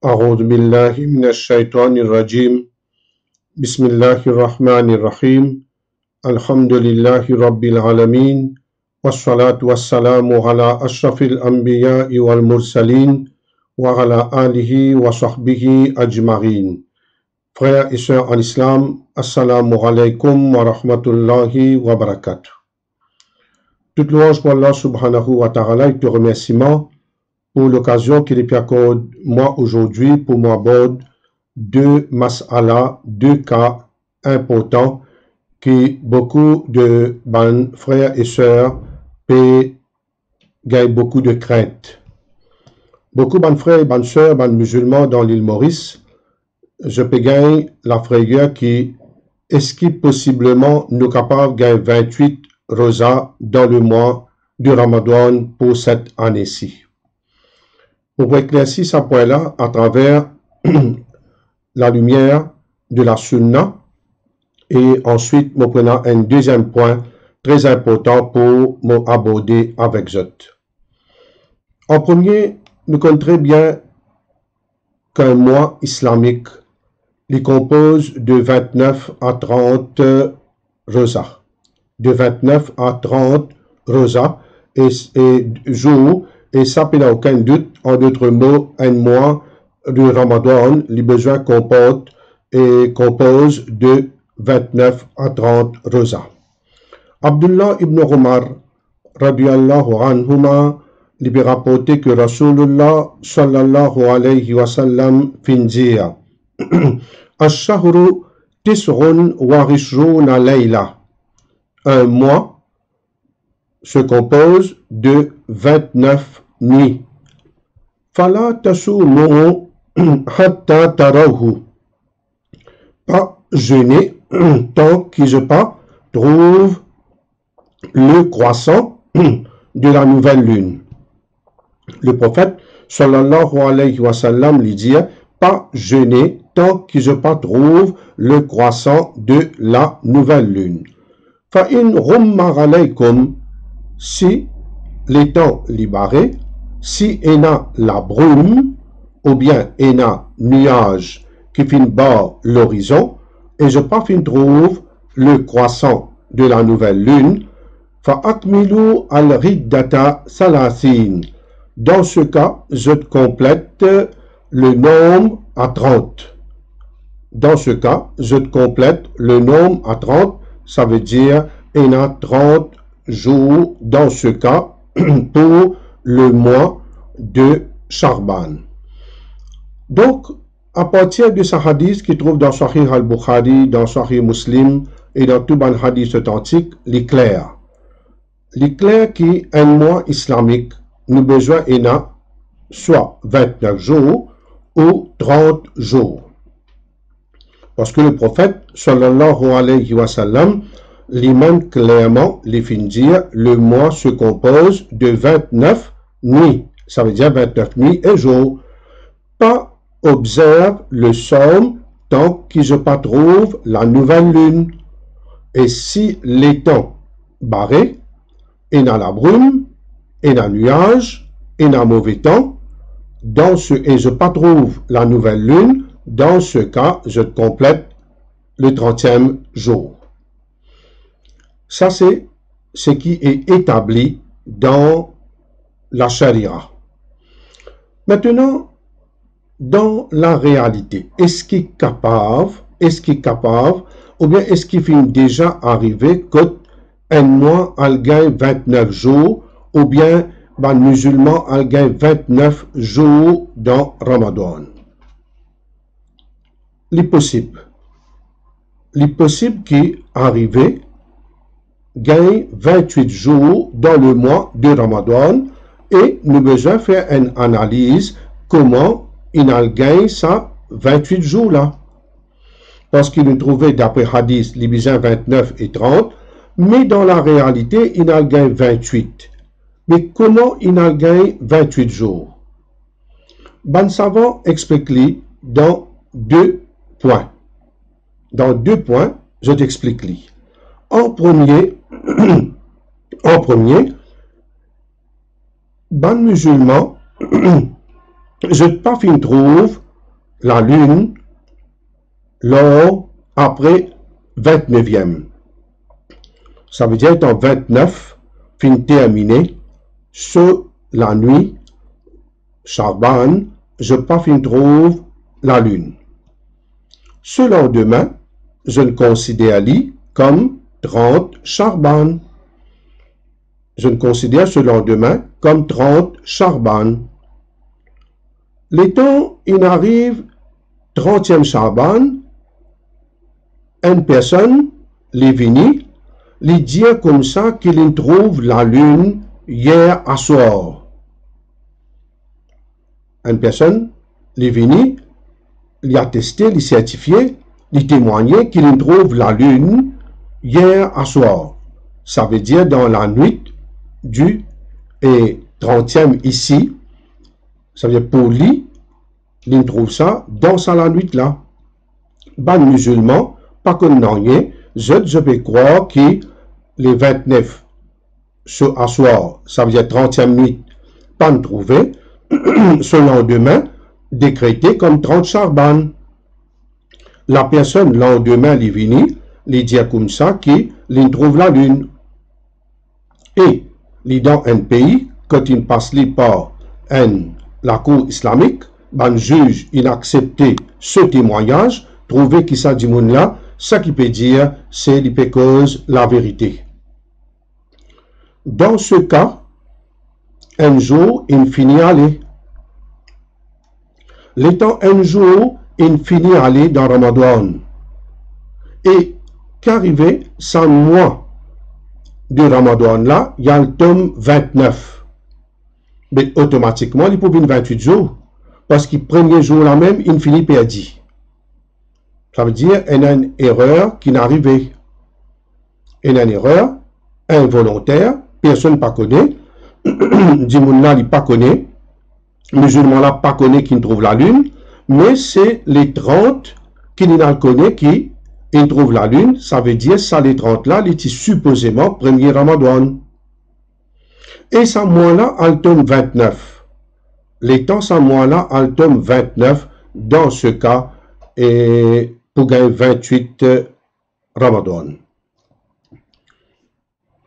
أعوذ بالله من الشيطان الرجيم بسم الله الرحمن الرحيم الحمد لله رب العالمين والصلاة والسلام على أشرف الأنبياء والمرسلين وعلى آله وصحبه أجمعين. Frères et sœurs en islam, assalamu alaikum wa rahmatullahi wa barakatuh. Toute louange pour Allah subhanahu wa ta'ala et tout remerciement pour l'occasion qu'il accorde moi aujourd'hui pour m'aborder deux mas'ala, deux cas importants que beaucoup de frères et sœurs gagnent beaucoup de crainte. Beaucoup de frères et sœurs, musulmans dans l'île Maurice, je peux gagner la frayeur qui est-ce qu'il possiblement nous capables de gagner 28 rosas dans le mois du Ramadan pour cette année-ci. On va éclaircir ce point-là à travers la lumière de la sunna et ensuite nous prenons un deuxième point très important pour m'aborder avec vous. En premier, nous connaissons très bien qu'un mois islamique il compose de 29 à 30 rosas. De 29 à 30 rosas et jours. Et ça, il n'y a aucun doute, en d'autres mots, un mois du Ramadan, les besoins comporte et compose de 29 à 30 rosas. Abdullah ibn Umar, radiyallahu anhuma, il rapporté que Rasulullah sallallahu alayhi wa sallam finzia. Ash-shahru tis'un wa ishruna layla. Un mois se compose de 29 nuits. Fala tasumu hatta tarawhu. Pas jeûner tant que je pas trouve le croissant de la nouvelle lune. Le prophète sallallahu alayhi wa sallam lui dit pas jeûner tant que je pas trouve le croissant de la nouvelle lune. Fa in rumma alaykum, si les temps libérés, si il a la brume, ou bien il a nuage qui fin bas l'horizon, et je pas fin trouve le croissant de la nouvelle lune, fa akmilu al-riddata salasin. Dans ce cas, je complète le nombre à 30. Dans ce cas, je complète le nombre à 30, ça veut dire il y a 30 jours dans ce cas pour le mois de Charban. Donc, à partir de ce hadith qui trouve dans Sahih al-Bukhari, dans Sahih Muslim et dans tout le hadith authentique, l'éclair. L'éclair qui est un mois islamique, nous besoin il a soit 29 jours ou 30 jours. Parce que le prophète, sallallahu alayhi wa sallam, l'imam clairement, les fin dire, le mois se compose de 29 nuits. Ça veut dire 29 nuits et jours. Pas observe le somme tant que je pas trouve la nouvelle lune. Et si les temps barrés, il y a la brume, il y a nuage, il y a mauvais temps, et je pas trouve la nouvelle lune, dans ce cas, je complète le 30e jour. Ça, c'est ce qui est établi dans la charia. Maintenant, dans la réalité, est-ce qu'il est capable, ou bien est-ce qu'il finit déjà arrivé qu'un mois, il gagne 29 jours, ou bien les musulmans, il gagne 29 jours dans Ramadan? Il possible qui arrivé gagne 28 jours dans le mois de Ramadan et nous besoin faire une analyse comment il a gagné ça 28 jours là. Parce qu'il nous trouvait d'après hadith les besoins 29 et 30, mais dans la réalité il a gagné 28. Mais comment il a gagné 28 jours? Ban savant explique-lui dans deux points. Dans deux points, je t'explique-lui. En premier, ban musulman, je pas fin trouve la lune lors après 29e. Ça veut dire étant 29, fin terminé, sur la nuit, Charban, je pas fin trouve la lune. Ce lendemain, je le considère lui comme 30 Charban. Je ne considère ce lendemain comme 30 Charban. Les temps, il arrive 30e Charban, une personne, les vini, les dit comme ça qu'il trouve la lune hier à soir. Une personne, les vini, il a testé, il certifié, il témoigné qu'il trouve la lune hier à soir. Ça veut dire dans la nuit du 30e ici, ça veut dire pour lui, il trouve ça dans la nuit là. Ben musulman, pas comme non rien, je peux croire que les 29 à soir, ça veut dire 30e nuit, pas trouvé, ce lendemain, décrété comme 30 Charban. La personne, lendemain, il vient, il dit comme ça qu'il trouve la lune. Et, il dans un pays, quand il passe par la cour islamique, ben juge, il a accepté ce témoignage, trouvé qu'il ça dit là, ça qui peut dire, c'est qu'il peut cause la vérité. Dans ce cas, un jour, il finit à aller. L'étant un jour, il finit à aller dans Ramadan. Et qu'arrivé, 100 mois de Ramadan là, il y a le tome 29. Mais automatiquement, il peut venir 28 jours. Parce que le premier jour là même, il finit perdu. Ça veut dire qu'il y a une erreur qui n'est arrivée. Il y a une erreur involontaire, personne ne pas connaît. Dimoun-là, il pas connaît. Musulman là, pas connaît qui trouve la lune. Mais c'est les 30 qui ne connaît qui trouvent la lune. Ça veut dire ça, les 30 là, il était supposément premier Ramadan. Et ça, moi là, al tome 29. Les temps, ça, moi là, al tome 29, dans ce cas, et pour gagner 28 Ramadan.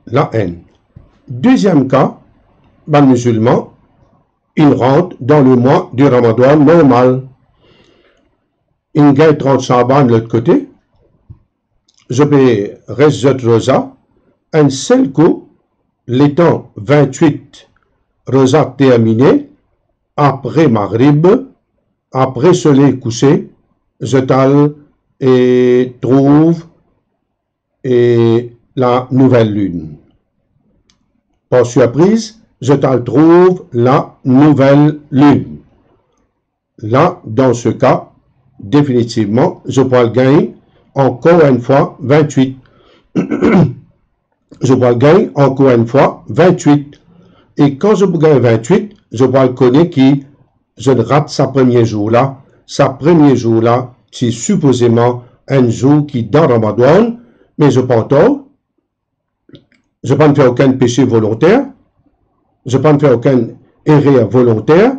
La haine. Deuxième cas, ben musulman, il rentre dans le mois du Ramadan normal. Il gagne 30 Shaban de l'autre côté. Je vais rester rosa. Un seul coup, l'étant 28 rosa terminé, après Maghrib, après soleil couché, je t'al et trouve la nouvelle lune. Par surprise, je t'al trouve la nouvelle lune. Là, dans ce cas, définitivement, je peux le gagner encore une fois 28. Je peux le gagner encore une fois 28. Et quand je peux gagner 28, je peux le connaître qui je rate sa premier jour là. Sa premier jour là, c'est supposément un jour qui dans Ramadan, mais je pense pas. Je ne peux pas faire aucun péché volontaire. Je ne peux pas faire aucun erreur volontaire.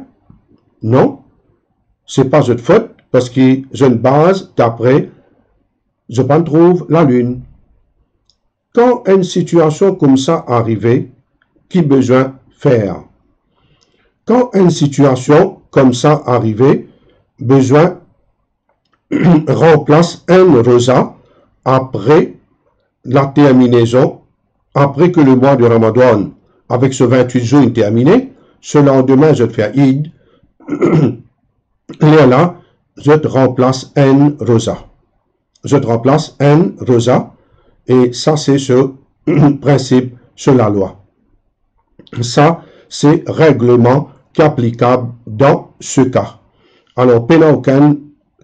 Non. Ce n'est pas de faute parce que je ne base d'après, je ne trouve la lune. Quand une situation comme ça arrive, qui besoin faire? Quand une situation comme ça arrive, besoin remplace un rosa après la terminaison, après que le mois de Ramadan, avec ce 28 jours est terminé, ce lendemain, je te fais Eid, là, je te remplace un rosa. Je te remplace un rosa, et ça, c'est ce principe sur la loi. Ça, c'est règlement qui est applicable dans ce cas. Alors, il n'y a aucune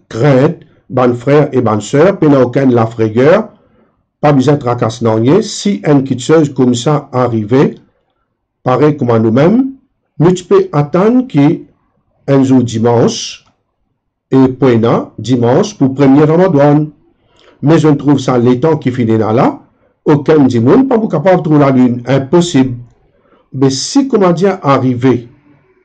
crainte, ban frère et ban sœur, il n'y a aucune la frayeur, pas besoin de tracasser non. Si une petite chose comme ça arrive, pareil comme à nous-mêmes, nous pouvons attendre qu'un jour dimanche, et point dimanche pour premier Ramadan. Mais je trouve ça les temps qui finissent là, aucun dimanche, pas vous capable de trouver la lune, impossible. Mais si, comment dire, arrivé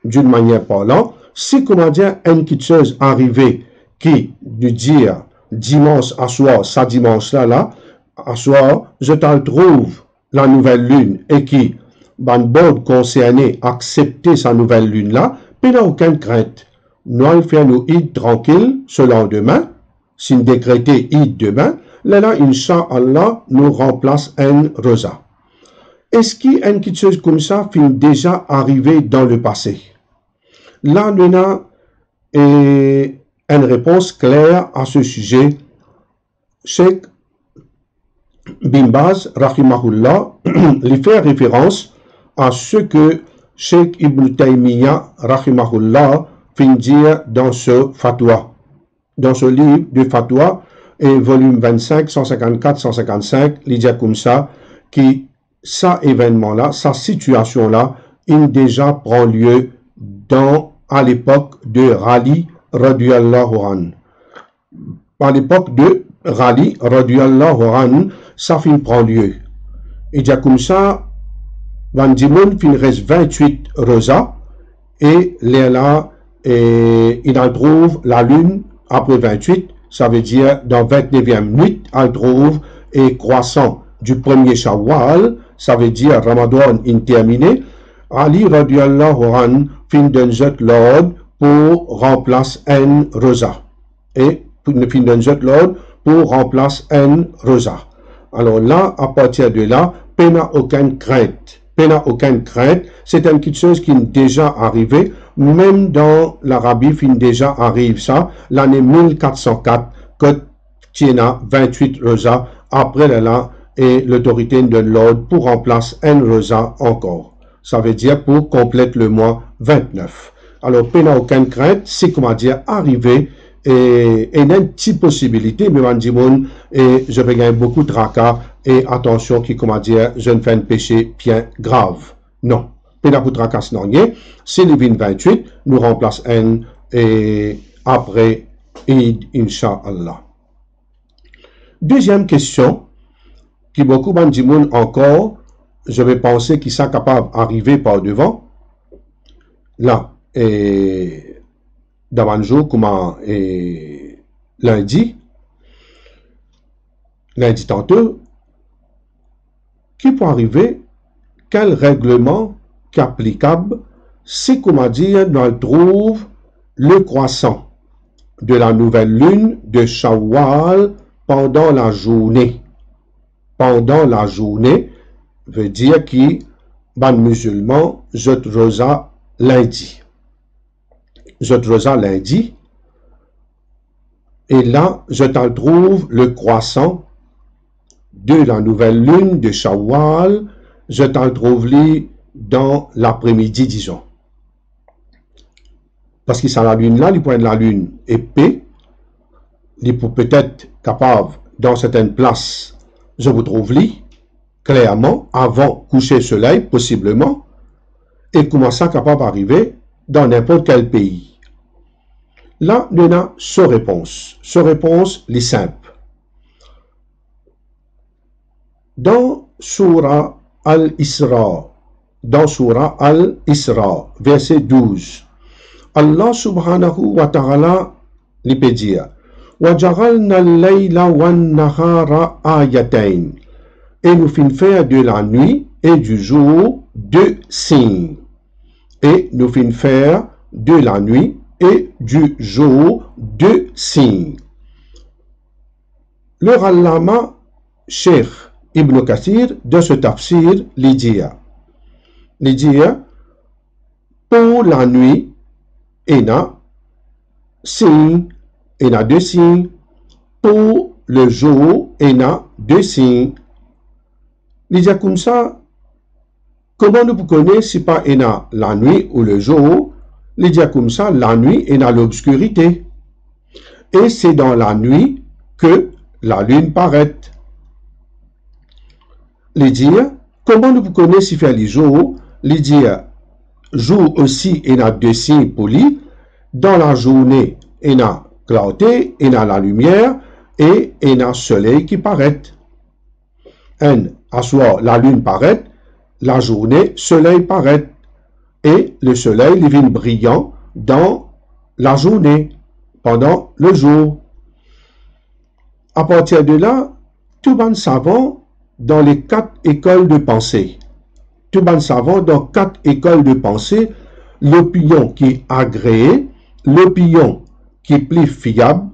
d'une manière parlante, si, comment dire, une petite chose arrivée qui de dire dimanche à soir, ça dimanche là, à soir, je t'en trouve la nouvelle lune et qui, ban bod concerné, accepter sa nouvelle lune là, puis n'a aucune crainte. Nous allons faire nos id tranquille ce lendemain, si nous décréter id demain, là, Inch'Allah, nous remplace un rosa. Est-ce qu'il y a une chose comme ça qui est déjà arrivé dans le passé? Là, nous avons une réponse claire à ce sujet. Cheikh Bin Baz, rahimahullah, lui fait référence à ce que Cheikh Ibn Taymiyyah, rahimahullah, fait dire dans ce fatwa, dans ce livre de fatwa, et volume 25, 154-155, il dit comme ça, qui, ça événement-là, sa situation-là, il déjà prend lieu à l'époque de Rali, radiyallahu anhu. À l'époque de Rali, radiyallahu anhu, ça prend lieu. Il dit comme ça, Van Dimoun fin reste 28 rosa, et là, il en trouve la lune après 28, ça veut dire dans 29e nuit, il trouve et croissant du premier Shawwal, ça veut dire Ramadan interminé. Ali radiyallahu anhu fin d'un l'ordre pour remplacer un rosa. Et fin d'un l'ordre pour remplacer un rosa. Alors là, à partir de là, peine n'a aucune crainte. Peine n'a aucune crainte. C'est une petite chose qui est déjà arrivée. Même dans l'Arabie, fin déjà arrive ça. L'année 1404, que Tiena 28 rosa après là, et l'autorité de l'ordre pour remplacer un rosa encore. Ça veut dire pour compléter le mois 29. Alors, peine n'a aucune crainte. C'est comment dire arrivé. Et il y a une petite possibilité, mais on dit, et je vais gagner beaucoup de tracas, et attention, qui, comment dire, je ne fais un péché bien grave. Non. Pénal pour tracas, non, c'est le 28, nous remplace un, et après, Eid, Inch'Allah. Deuxième question, qui beaucoup de gens encore, je vais penser qu'ils sont capables d'arriver par devant. Là, et d'avant comment lundi tantôt, qui peut arriver, quel règlement qui est applicable, c'est comment dire, on trouve le croissant de la nouvelle lune de Shawwal pendant la journée. Pendant la journée, veut dire qui, ban musulman, je rosa lundi. Je rosa lundi, et là, je t'en trouve le croissant de la nouvelle lune de Shawwal, je t'en trouve lui dans l'après-midi, disons. Parce qu'il s'en la lune là, il point de la lune épais, il peut peut-être capable, dans certaines places, je vous trouve lui, clairement, avant coucher le soleil, possiblement, et comment ça capable d'arriver dans n'importe quel pays. Là, nous avons ce réponse. Ce réponse, les simple. Dans Surah Al-Isra, verset 12, Allah subhanahu wa ta'ala lui peut dire وَجَعَلْنَا اللَّيْلَ وَالنَّهَارَ آيَتَيْنِ. Et nous finissons faire de la nuit et du jour deux signes. Et nous finissons faire de la nuit et du jour deux signes. Le Allama Cheikh Ibn Kathir de ce tafsir lui dit pour la nuit, il y a signe, il y a deux signes. Pour le jour, il y a deux signes. Il dit comme ça, comment nous connaissons si pas il y a la nuit ou le jour? Il dit comme ça, la nuit il y a l'obscurité. Et c'est dans la nuit que la lune paraît. Il dit, comment nous connaissons si fait les jours? Il dit, jour aussi il y a deux signes pour lui. Dans la journée, il y a clarté, il y a la lumière et il y a le soleil qui paraît. À soir, la lune paraît, la journée, soleil paraît. Et le soleil il vient brillant dans la journée. pendant le jour. À partir de là, tout ban savant dans les 4 écoles de pensée. Tout ban savant dans 4 écoles de pensée, l'opinion qui est agréée, l'opinion qui est plus fiable,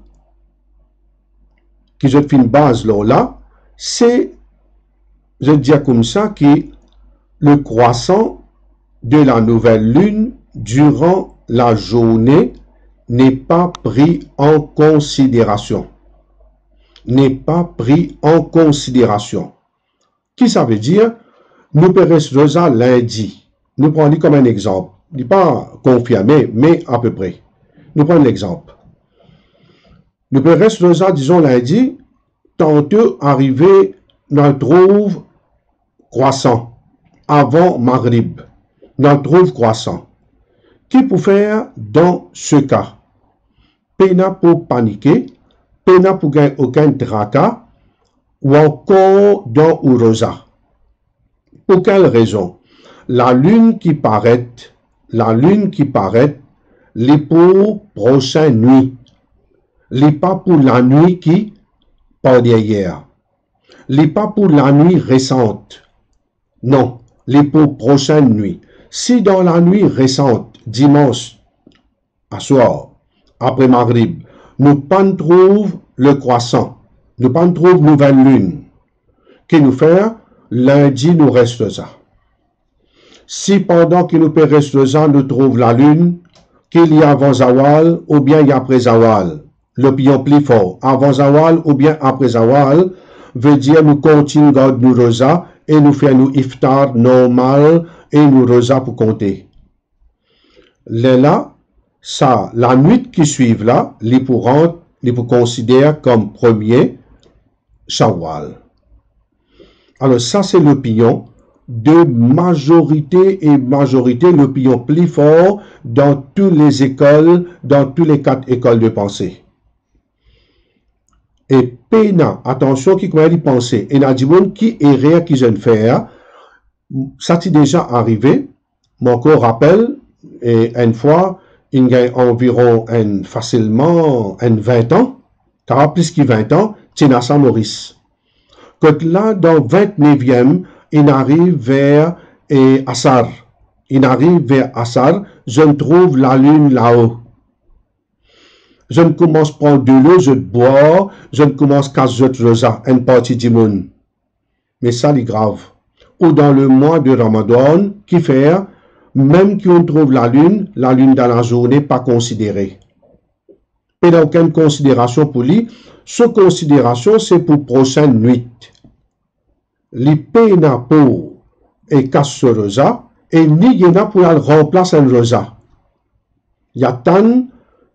qui je fais une base là, c'est, je dis comme ça, qui le croissant de la nouvelle lune durant la journée n'est pas pris en considération. N'est pas pris en considération. Qui ça veut dire? Nous périssons ça lundi. Nous prenons comme un exemple. Il n'est pas confirmé, mais à peu près. Nous prenons l'exemple. Nous périssons ça, disons lundi, tantôt arrivé, nous trouve croissant. Avant Maghrib, nous trouve croissant. Qui peut faire dans ce cas? Pena pour paniquer, pena pour gagner aucun tracas, ou encore dans Urosa. Pour quelle raison? La lune qui paraît, les pour prochaine nuit. Les pas pour la nuit qui, pas d'hier. Les pas pour la nuit récente. Non, les pour prochaine nuit. Si dans la nuit récente, dimanche, à soir, après Maghrib, nous pas trouve le croissant, nous pas trouve nouvelle lune, qui nous fait, lundi nous reste ça. Si pendant que nous reste ça, nous trouve la lune, qu'il y a avant Zawal ou bien il y a après Zawal, l'opinion plus fort, avant Zawal ou bien après Zawal, veut dire nous continuons garder nous rosa et nous faire nous iftar normal et nous rosa pour compter. Là, ça, la nuit qui suit là, les pour considérer comme premier Shawwal. Alors ça, c'est l'opinion de majorité, l'opinion plus fort dans toutes les écoles, dans toutes les 4 écoles de pensée. Et pena, attention, qui commence à penser, et n'a dit qui est réel qui je ne fais, ça t'est déjà arrivé, mon corps rappelle, et une fois, il y a environ facilement 20 ans, car plus que 20 ans, Tina Maurice. Que là, dans 29e, il arrive vers Assar. Il arrive vers Assar, je trouve la lune là-haut. Je ne commence pas prendre de l'eau, je bois, je ne commence qu'à jeter rosa, une partie du monde. Mais ça, c'est grave. Ou dans le mois de Ramadan, qui fait, même qu'on trouve la lune dans la journée, pas considérée. Et dans aucune considération pour lui, cette considération, c'est pour prochaine nuit. Les pena pour et casse rosa, et ni y en a pour la remplacer un rosa. Il y a tant,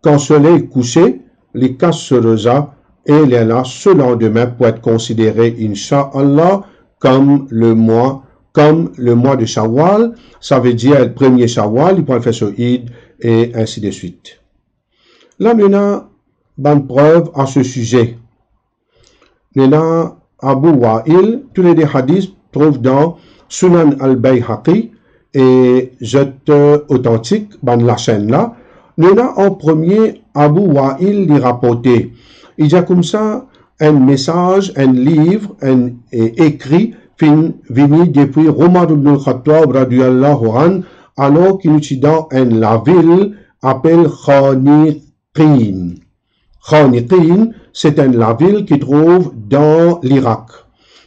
quand le soleil est couché, les casse rosa, et les là, ce lendemain, pour être considéré, Inch'Allah, comme le mois de Shawwal, ça veut dire le premier Shawwal, il peut le faire sur Eid, et ainsi de suite. Là, maintenant, bonne preuve à ce sujet. Maintenant, Abu Wa'il, tous les hadiths trouvent dans Sunan al-Bayhaqi et Jet authentique, dans la chaîne là. Maintenant, en premier, Abu Wa'il l'y rapporté. Il y a comme ça un message, un livre, un écrit, venu depuis Omar ibn al-Khattab, radiyallahu anhu, alors qu'il est dans la ville, appelle Khaniqin. Khaniqin, c'est la ville qui trouve dans l'Irak.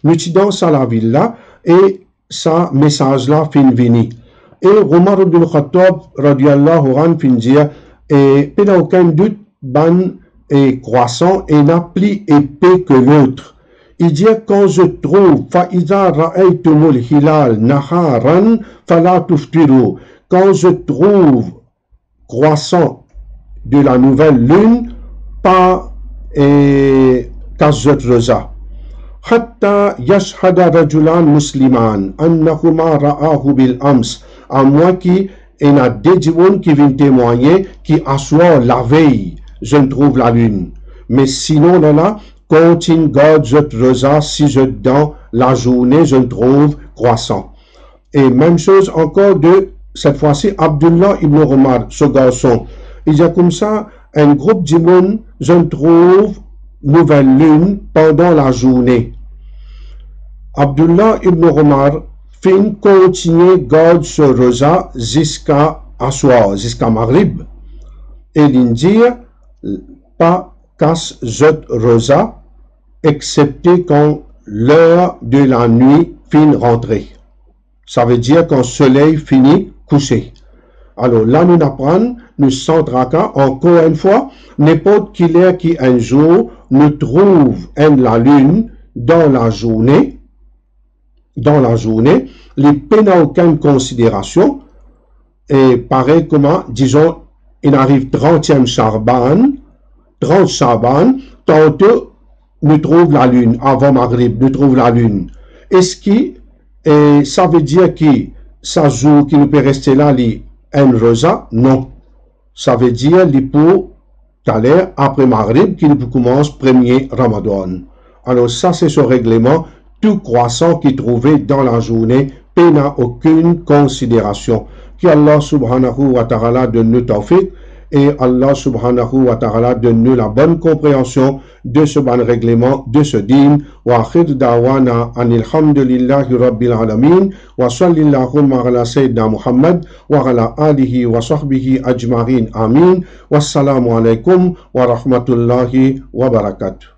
Nous sommes dans la ville là, et ça message là fin vini. Et Omar ibn al-Khattab, radiyallahu anhu, fin dire, et pas aucun doute, ban et croissant, et n'a plus épais que l'autre. Il dit, quand je trouve, fa'iza ra'aytumul hilal naharan, fala tuftiru. Quand je trouve croissant de la nouvelle lune, pas et kazot rosa. Hatta yashhada rajulan musliman, annahuma ra'ahu bil ams. À moi qui, et n'a des gens qui viennent témoigner, qui assoient la veille, je ne trouve la lune. Mais sinon, là, continue garde je rosa, si je dans la journée, je ne trouve croissant. Et même chose encore de, cette fois-ci, Abdullah ibn Omar, ce garçon. Il y a comme ça, un groupe d'immunes, je trouve nouvelle lune pendant la journée. Abdullah ibn Omar fin continuer garde ce rosa jusqu'à Assoir, jusqu'à Maghrib. Et l'india pas casse zot rosa, excepté quand l'heure de la nuit fin rentrée. Ça veut dire quand le soleil finit coucher. Alors là, nous apprenons, nous centrons encore une fois, n'importe qui est qui un jour nous trouve la lune dans la journée, les peines n'a aucune considération, et pareil comment, disons, il arrive 30e Charban, 30 Charban, tantôt nous trouve la lune, avant Maghrib, nous trouve la lune. Est-ce que ça veut dire que ça jour qui nous peut rester là, un rosa? Non. Ça veut dire qu'il peut aller après Maghrib, qu'il peut commencer premier Ramadan. Alors ça, c'est ce règlement. Tout croissant qui est trouvé dans la journée n'a aucune considération. Que Allah subhanahu wa ta'ala donne nous tawfiq et Allah subhanahu wa ta'ala donne nous la bonne compréhension de ce bon règlement, de ce din. Wa akhir da'wana anilhamdulillahi rabbil alamin wa sallallahu ala sayyidina Muhammad wa ala alihi wa sahbihi ajma'in amin. Wassalamu alaikum wa rahmatullahi wa barakatuh.